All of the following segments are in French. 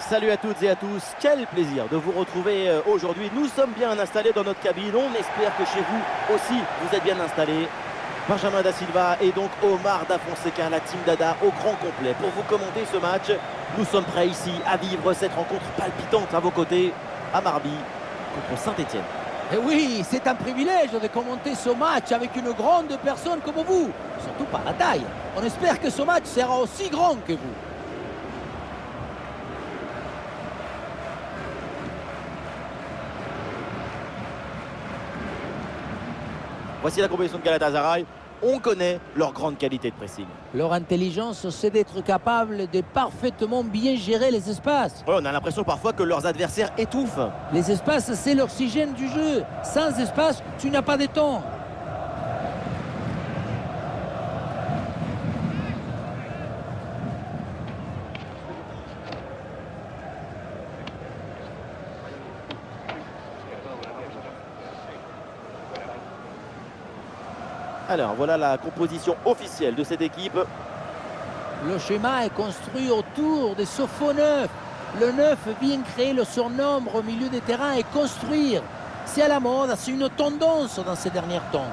Salut à toutes et à tous, quel plaisir de vous retrouver aujourd'hui. Nous sommes bien installés dans notre cabine, on espère que chez vous aussi vous êtes bien installés. Benjamin Da Silva et donc Omar Da Fonseca, la team Dada au grand complet pour vous commenter ce match. Nous sommes prêts ici à vivre cette rencontre palpitante à vos côtés, à Marby contre Saint-Etienne. Et oui, c'est un privilège de commenter ce match avec une grande personne comme vous, surtout par la taille. On espère que ce match sera aussi grand que vous. Voici la composition de Galatasaray. On connaît leur grande qualité de pressing. Leur intelligence, c'est d'être capable de parfaitement bien gérer les espaces. Ouais, on a l'impression parfois que leurs adversaires étouffent. Les espaces, c'est l'oxygène du jeu. Sans espace, tu n'as pas de temps. Alors voilà la composition officielle de cette équipe. Le schéma est construit autour des ce faux neuf. Le neuf vient créer le surnombre au milieu des terrains et construire. C'est à la mode, c'est une tendance dans ces derniers temps.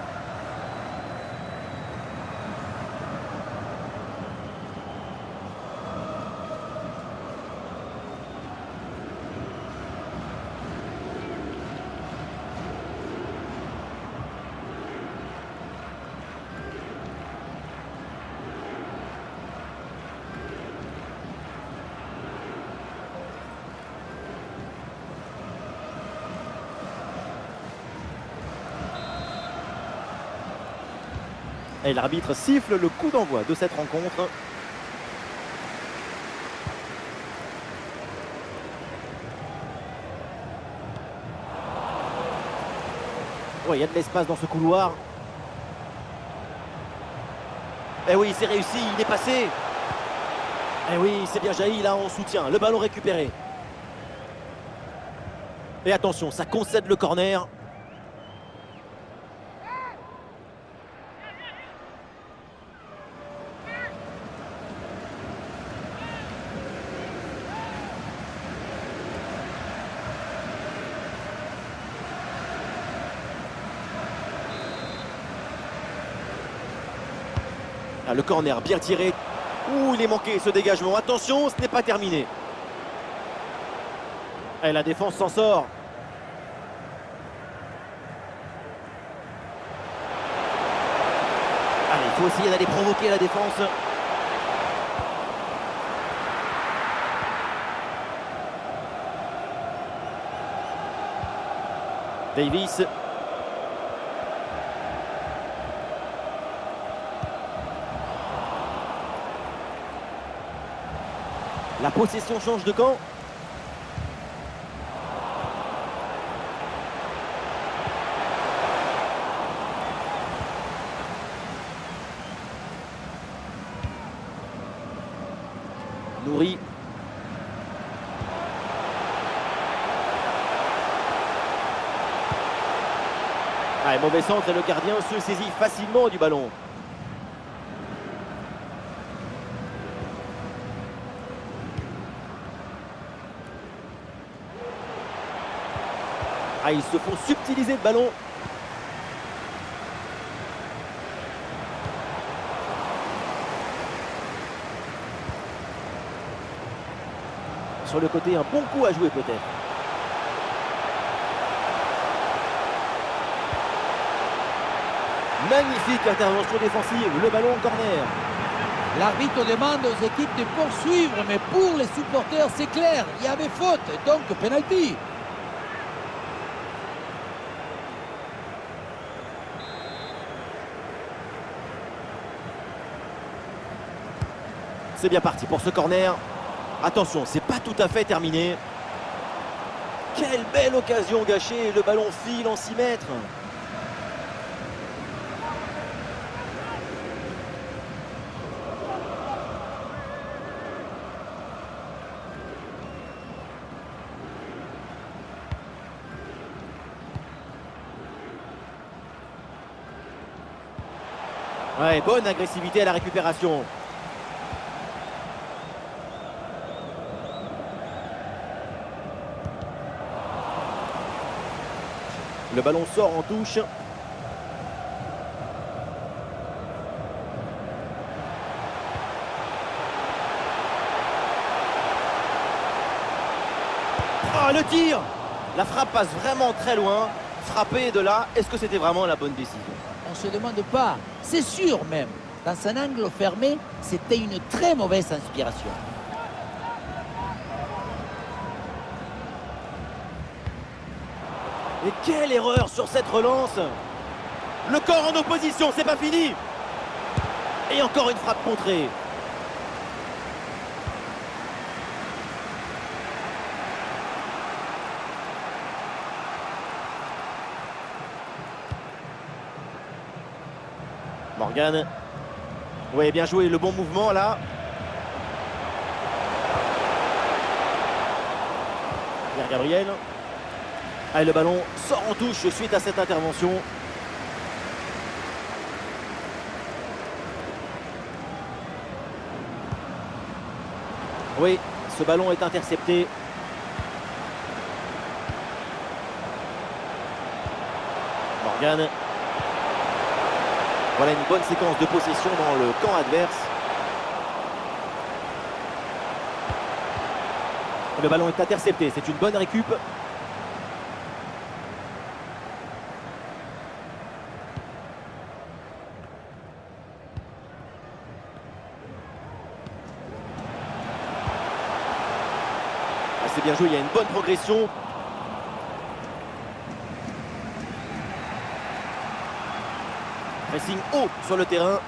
Et l'arbitre siffle le coup d'envoi de cette rencontre. Ouais, il y a de l'espace dans ce couloir. Eh oui, c'est réussi, il est passé. Eh oui, c'est bien jailli là en soutien. Le ballon récupéré. Et attention, ça concède le corner. Ah, le corner bien tiré. Ouh, il est manqué ce dégagement. Attention, ce n'est pas terminé. Et la défense s'en sort. Allez, il faut essayer d'aller provoquer la défense. Davis. La possession change de camp. Nouri. Allez, mauvais centre et le gardien se saisit facilement du ballon. Ah, ils se font subtiliser le ballon. Sur le côté, un bon coup à jouer peut-être. Magnifique intervention défensive, le ballon en corner. L'arbitre demande aux équipes de poursuivre, mais pour les supporters, c'est clair, il y avait faute, donc penalty. C'est bien parti pour ce corner. Attention, c'est pas tout à fait terminé. Quelle belle occasion gâchée. Le ballon file en 6 mètres. Ouais, bonne agressivité à la récupération. Le ballon sort en touche. Ah, le tir! La frappe passe vraiment très loin. Frapper de là, est-ce que c'était vraiment la bonne décision? On ne se demande pas, c'est sûr même. Dans un angle fermé, c'était une très mauvaise inspiration. Et quelle erreur sur cette relance! Le corps en opposition, c'est pas fini! Et encore une frappe contrée. Morgan. Oui, bien joué, le bon mouvement là. Pierre Gabriel. Allez, le ballon sort en touche suite à cette intervention. Oui, ce ballon est intercepté. Morgan. Voilà une bonne séquence de possession dans le camp adverse. Le ballon est intercepté, c'est une bonne récup. Ah, c'est bien joué, il y a une bonne progression. Pressing haut sur le terrain.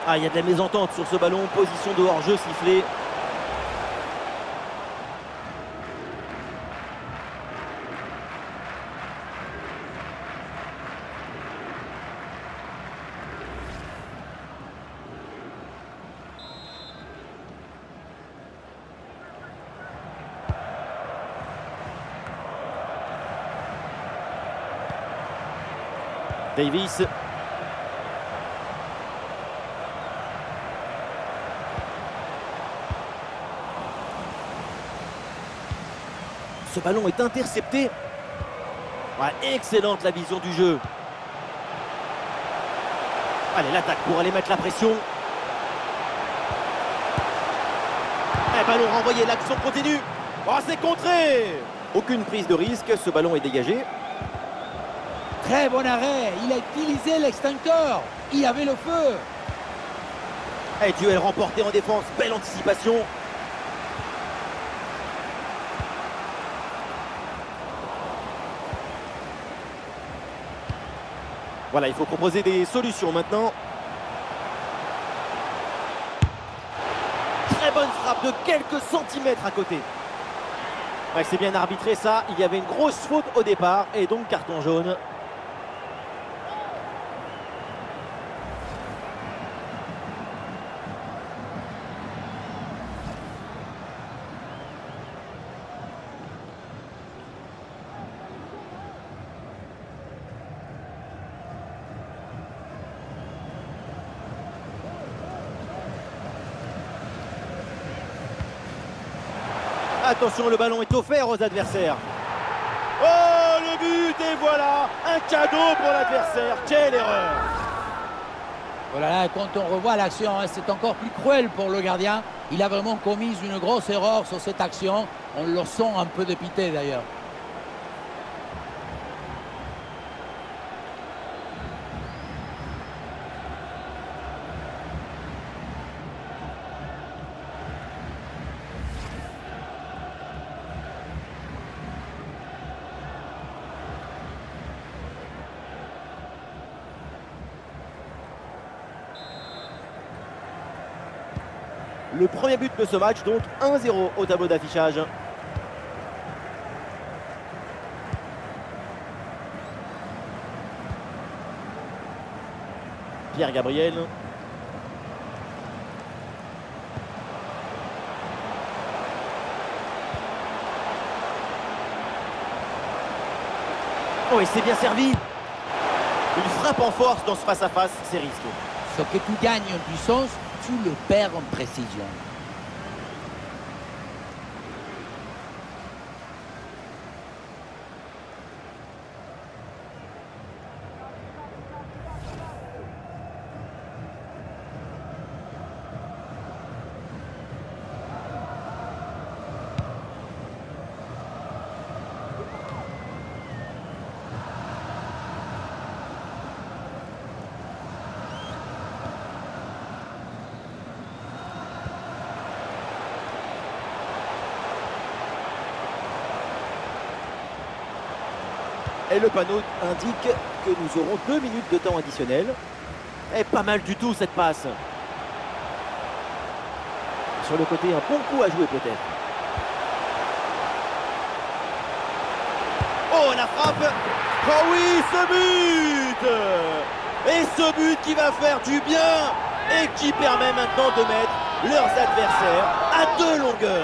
Ah, il y a de la mésentente sur ce ballon. Position de hors-jeu sifflée. Davis. Ce ballon est intercepté. Ouais, excellente la vision du jeu. Allez, l'attaque pour aller mettre la pression. Et ballon renvoyé, l'action continue. Oh, c'est contré. Aucune prise de risque, ce ballon est dégagé. Très bon arrêt, il a utilisé l'extincteur, il avait le feu. Et duel remporté en défense, belle anticipation. Voilà, il faut proposer des solutions maintenant. Très bonne frappe de quelques centimètres à côté. Ouais, c'est bien arbitré ça, il y avait une grosse faute au départ et donc carton jaune. Attention, le ballon est offert aux adversaires. Oh, le but, et voilà, un cadeau pour l'adversaire. Quelle erreur! Oh là là, quand on revoit l'action, hein, c'est encore plus cruel pour le gardien. Il a vraiment commis une grosse erreur sur cette action. On le sent un peu dépité d'ailleurs. Le premier but de ce match, donc 1-0 au tableau d'affichage. Pierre Gabriel. Oh, et c'est bien servi. Une frappe en force dans ce face-à-face, c'est risqué. Ce que tu gagnes en puissance, tu le perds en précision. Et le panneau indique que nous aurons 2 minutes de temps additionnel. Et pas mal du tout cette passe. Sur le côté, un bon coup à jouer peut-être. Oh la frappe! Oh oui, ce but! Et ce but qui va faire du bien et qui permet maintenant de mettre leurs adversaires à 2 longueurs.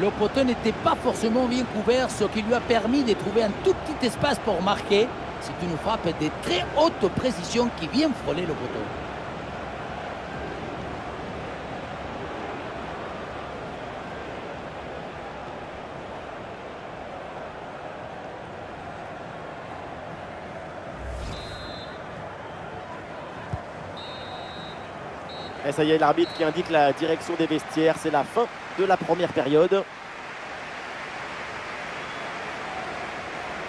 Le poteau n'était pas forcément bien couvert, ce qui lui a permis de trouver un tout petit espace pour marquer. C'est une frappe de très haute précision qui vient frôler le poteau. Et ça y est, l'arbitre qui indique la direction des vestiaires. C'est la fin de la première période.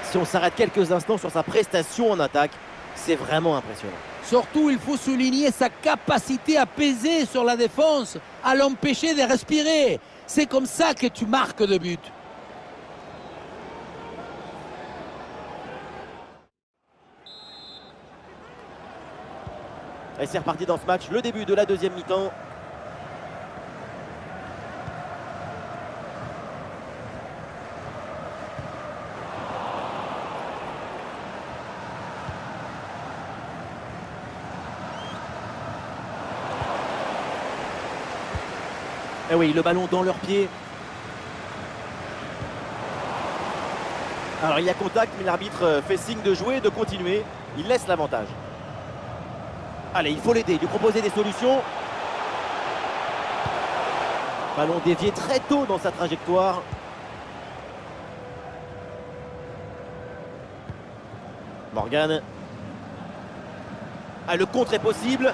Si on s'arrête quelques instants sur sa prestation en attaque, c'est vraiment impressionnant. Surtout, il faut souligner sa capacité à peser sur la défense, à l'empêcher de respirer. C'est comme ça que tu marques de but. Et c'est reparti dans ce match, le début de la deuxième mi-temps. Et oui, le ballon dans leurs pieds. Alors il y a contact, mais l'arbitre fait signe de jouer, de continuer. Il laisse l'avantage. Allez, il faut l'aider, lui proposer des solutions. Ballon dévié très tôt dans sa trajectoire. Morgan. Ah, le contre est possible.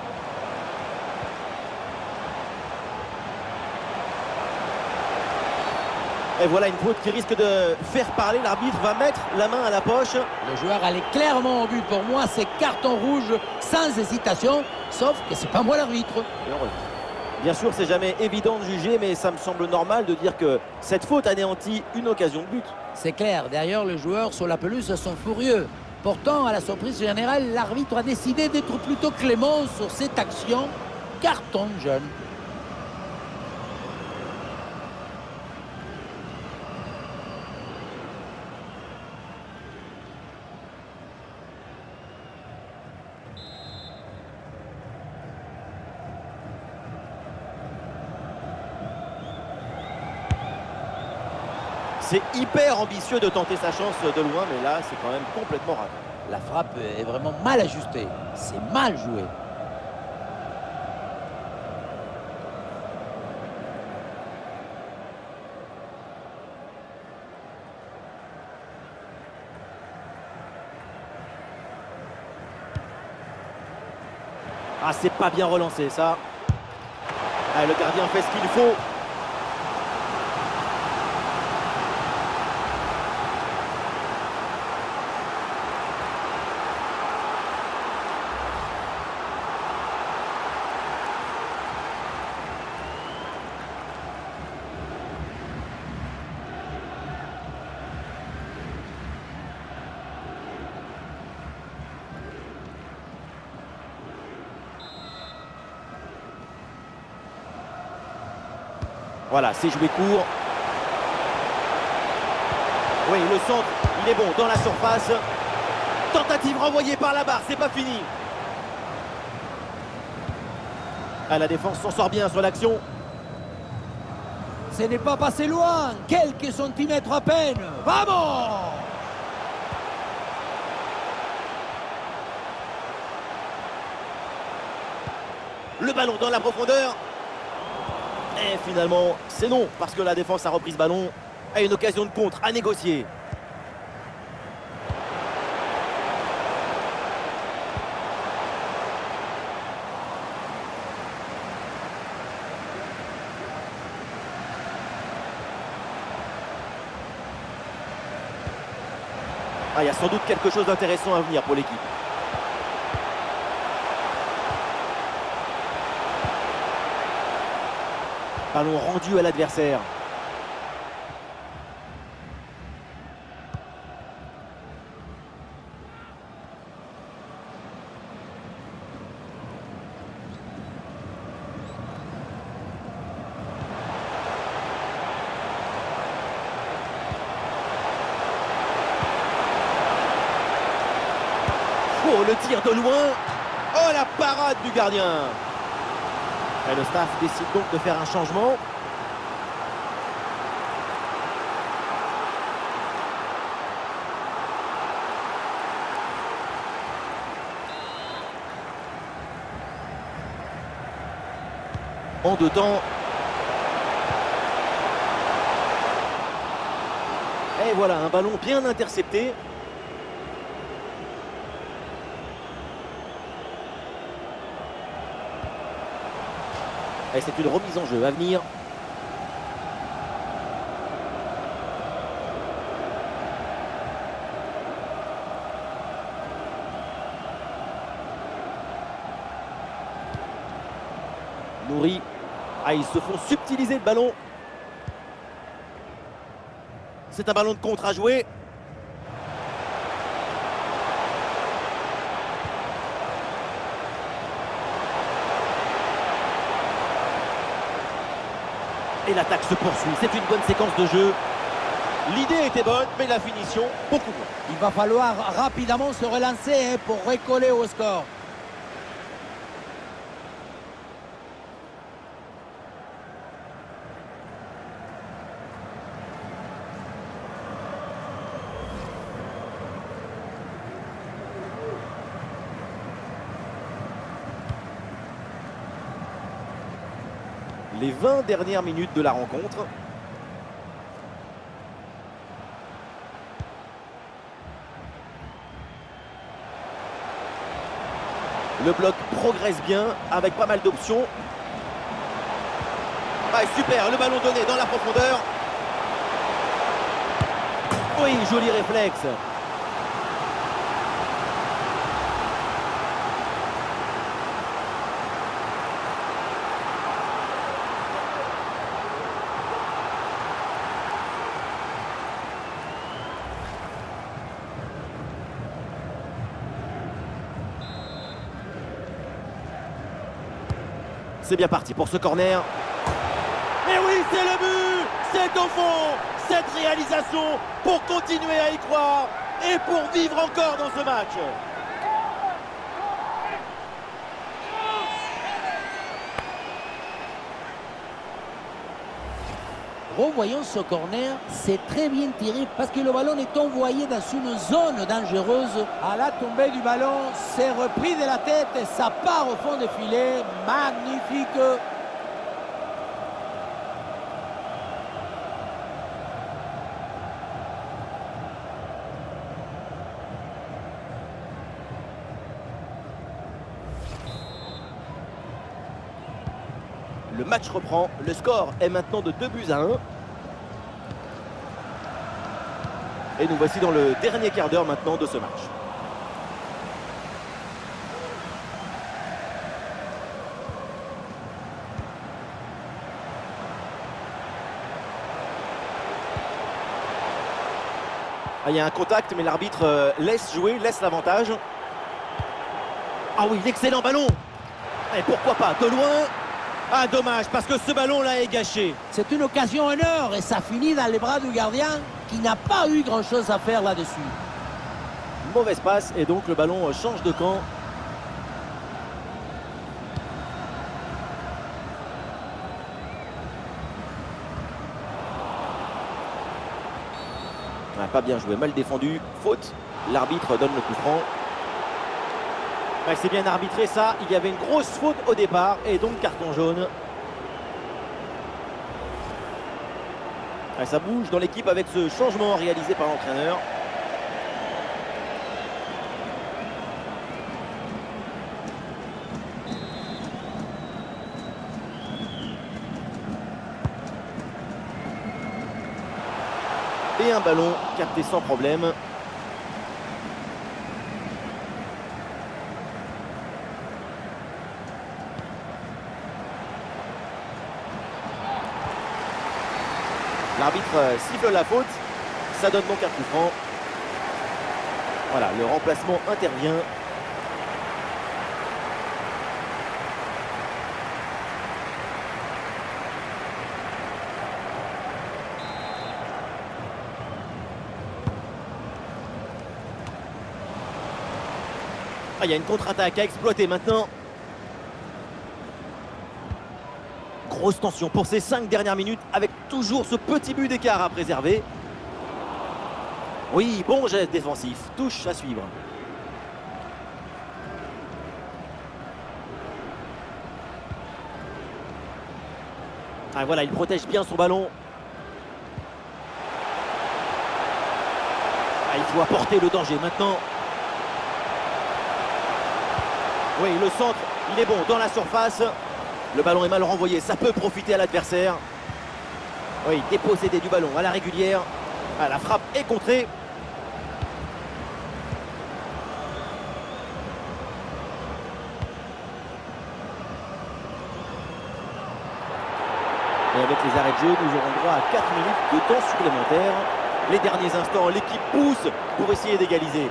Et voilà une faute qui risque de faire parler. L'arbitre va mettre la main à la poche. Le joueur allait clairement au but. Pour moi, c'est carton rouge sans hésitation. Sauf que c'est pas moi l'arbitre. Bien sûr, c'est jamais évident de juger, mais ça me semble normal de dire que cette faute anéantit une occasion de but. C'est clair, derrière les joueurs sur la pelouse sont furieux. Pourtant, à la surprise générale, l'arbitre a décidé d'être plutôt clément sur cette action. Carton jaune. C'est hyper ambitieux de tenter sa chance de loin, mais là, c'est quand même complètement raté. La frappe est vraiment mal ajustée. C'est mal joué. Ah, c'est pas bien relancé, ça. Ah, le gardien fait ce qu'il faut. Voilà, c'est joué court. Oui, le centre, il est bon dans la surface. Tentative renvoyée par la barre, c'est pas fini. Ah, la défense s'en sort bien sur l'action. ce n'est pas passé loin, quelques centimètres à peine. Vamos! Le ballon dans la profondeur. Et finalement, c'est non, parce que la défense a repris ce ballon. A une occasion de contre à négocier. Ah, il y a sans doute quelque chose d'intéressant à venir pour l'équipe. Ballon rendu à l'adversaire. Oh, le tir de loin. Oh, la parade du gardien. Et le staff décide donc de faire un changement. En deux temps. Et voilà, un ballon bien intercepté. Et c'est une remise en jeu à venir. Nourri. Ah, ils se font subtiliser le ballon. C'est un ballon de contre à jouer. Et l'attaque se poursuit. C'est une bonne séquence de jeu. L'idée était bonne, mais la finition, beaucoup moins. Il va falloir rapidement se relancer pour recoller au score. Les 20 dernières minutes de la rencontre. Le bloc progresse bien avec pas mal d'options. Ah, super, le ballon donné dans la profondeur. Oui, joli réflexe. C'est bien parti pour ce corner. Et oui, c'est le but! C'est au fond! Cette réalisation pour continuer à y croire et pour vivre encore dans ce match. Revoyons ce corner, c'est très bien tiré parce que le ballon est envoyé dans une zone dangereuse. À la tombée du ballon, c'est repris de la tête et ça part au fond des filets. Magnifique! Le match reprend, le score est maintenant de 2-1. Et nous voici dans le dernier quart d'heure maintenant de ce match. Ah, il y a un contact, mais l'arbitre laisse jouer, laisse l'avantage. Ah oui, l'excellent ballon. Et pourquoi pas, de loin. Ah, dommage, parce que ce ballon-là est gâché. C'est une occasion en or et ça finit dans les bras du gardien qui n'a pas eu grand-chose à faire là-dessus. Mauvaise passe et donc le ballon change de camp. Ah, pas bien joué, mal défendu, faute. L'arbitre donne le coup franc. Ah, c'est bien arbitré ça, il y avait une grosse faute au départ et donc carton jaune. Ah, ça bouge dans l'équipe avec ce changement réalisé par l'entraîneur. Et un ballon capté sans problème. L'arbitre siffle la faute. Ça donne donc un coup franc. Voilà, le remplacement intervient. Ah, il y a une contre-attaque à exploiter maintenant. Grosse tension pour ces 5 dernières minutes avec toujours ce petit but d'écart à préserver. Oui, bon geste défensif, touche à suivre. Ah, voilà, il protège bien son ballon. Ah, il faut apporter le danger maintenant. Oui, le centre, il est bon dans la surface. Le ballon est mal renvoyé, ça peut profiter à l'adversaire. Oui, dépossédé du ballon à la régulière. Ah, la frappe est contrée. Et avec les arrêts de jeu, nous aurons droit à 4 minutes de temps supplémentaire. Les derniers instants, l'équipe pousse pour essayer d'égaliser.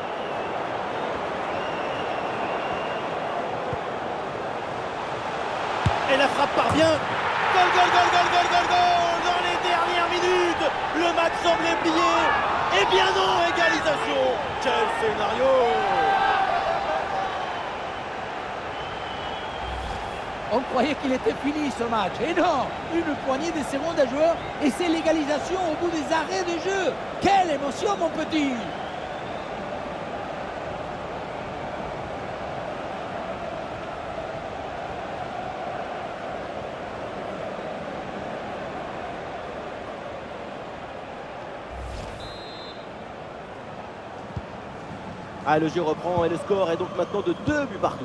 Et la frappe parvient. Goal, goal, goal, goal, goal, goal, goal. Dans les dernières minutes, le match semblait plié. Eh bien non, égalisation. Quel scénario! On croyait qu'il était fini ce match. Et non, une poignée de secondes à jouer et c'est l'égalisation au bout des arrêts de jeu. Quelle émotion, mon petit! Ah, le jeu reprend et le score est donc maintenant de 2 buts partout.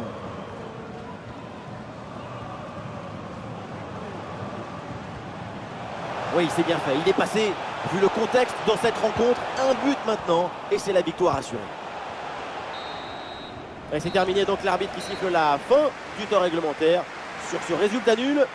Oui, c'est bien fait, il est passé, vu le contexte dans cette rencontre, un but maintenant, et c'est la victoire assurée. Et c'est terminé donc l'arbitre qui siffle la fin du temps réglementaire. Sur ce résultat nul,